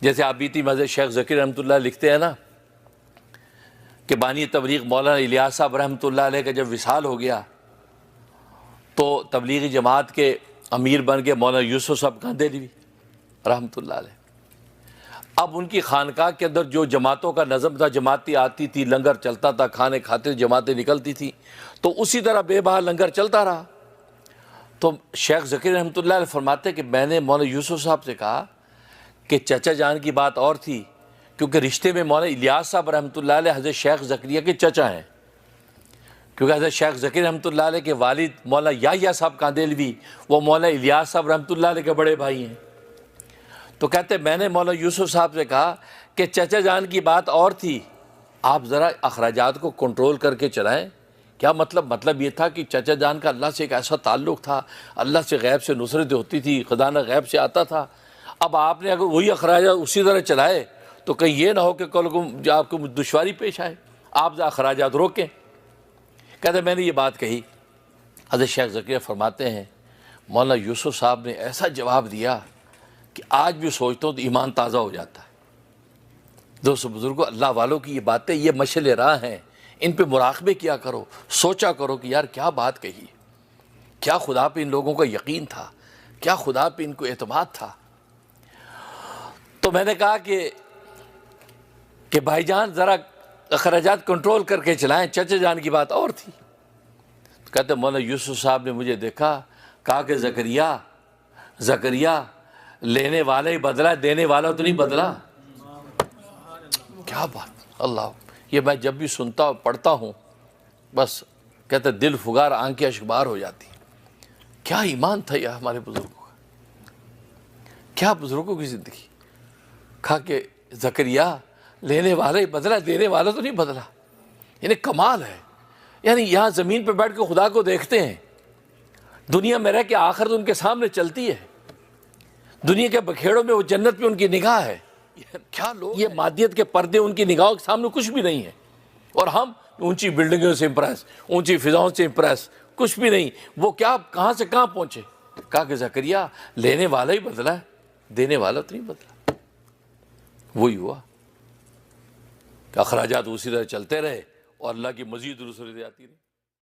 جیسے آبیتی مذہب شیخ ذکیر رحمۃ اللہ لکھتے ہیں نا کہ بانی تبلیغ مولانا الیاس صاحب رحمۃ اللہ علیہ کا جب وصال ہو گیا تو تبلیغی جماعت کے امیر بن کے مولانا یوسف صاحب کاندھیلوی رحمۃ اللہ علیہ۔ اب ان کی خانقاہ کے اندر جو جماعتوں کا نظم تھا، جماعتیں آتی تھی، لنگر چلتا تھا، کھانے کھاتے جماعتیں نکلتی تھیں، تو اسی طرح بے بہا لنگر چلتا رہا۔ تو شیخ ذکیر رحمۃ اللہ علیہ فرماتے کہ میں نے مولانا یوسف صاحب سے کہا کہ چچا جان کی بات اور تھی، کیونکہ رشتے میں مولانا الیاس صاحب رحمۃ اللہ علیہ حضرت شیخ زکریا کے چچا ہیں، کیونکہ حضرت شیخ ذکیر رحمۃ اللہ علیہ کے والد مولانا یحییٰ صاحب کاندھیلوی وہ مولانا الیاس صاحب رحمۃ اللہ علیہ کے بڑے بھائی ہیں۔ تو کہتے میں نے مولانا یوسف صاحب سے کہا کہ چچا جان کی بات اور تھی، آپ ذرا اخراجات کو کنٹرول کر کے چلائیں۔ کیا مطلب یہ تھا کہ چچا جان کا اللہ سے ایک ایسا تعلق تھا، اللہ سے غیب سے نصرت ہوتی تھی، خزانہ غیب سے آتا تھا۔ اب آپ نے اگر وہی اخراجات اسی طرح چلائے تو کہیں یہ نہ ہو کہ کل کو آپ کو دشواری پیش آئے، آپ اخراجات روکیں۔ کہتے میں نے یہ بات کہی، حضرت شیخ ذکیہ فرماتے ہیں مولانا یوسف صاحب نے ایسا جواب دیا کہ آج بھی سوچتا ہوں تو ایمان تازہ ہو جاتا ہے۔ دوستو بزرگوں، اللہ والوں کی یہ باتیں، یہ مشعل راہ ہیں، ان پہ مراقبے کیا کرو، سوچا کرو کہ یار کیا بات کہی، کیا خدا پہ ان لوگوں کا یقین تھا، کیا خدا پہ ان کو اعتماد تھا۔ تو میں نے کہا کہ بھائی جان ذرا اخراجات کنٹرول کر کے چلائیں، چچا جان کی بات اور تھی۔ کہتے مولانا یوسف صاحب نے مجھے دیکھا، کہا کہ زکریا لینے والا ہی بدلا، دینے والا تو نہیں بدلا۔ کیا بات، اللہ، یہ میں جب بھی سنتا اور پڑھتا ہوں بس کہتے دل فگار، آنکھیں اشکبار ہو جاتی۔ کیا ایمان تھا یہ ہمارے بزرگوں کا، کیا بزرگوں کی زندگی۔ کہا کہ زکریا لینے والا ہی بدلا، دینے والا تو نہیں بدلا۔ یعنی کمال ہے، یعنی یہاں زمین پہ بیٹھ کے خدا کو دیکھتے ہیں، دنیا میں رہ کے آخرت ان کے سامنے چلتی ہے، دنیا کے بکھیڑوں میں وہ جنت پہ ان کی نگاہ ہے۔ کیا لوگ، یہ مادیت کے پردے ان کی نگاہوں کے سامنے کچھ بھی نہیں ہے، اور ہم اونچی بلڈنگوں سے امپریس، اونچی فضاؤں سے امپریس، کچھ بھی نہیں۔ وہ کیا کہاں سے کہاں پہنچے۔ کہا کہ زکریا لینے والا ہی بدلا ہے، دینے والا تو نہیں بدلا۔ وہی ہوا کہ اخراجات اسی طرح چلتے رہے اور اللہ کی مزید نصرت آتی رہی۔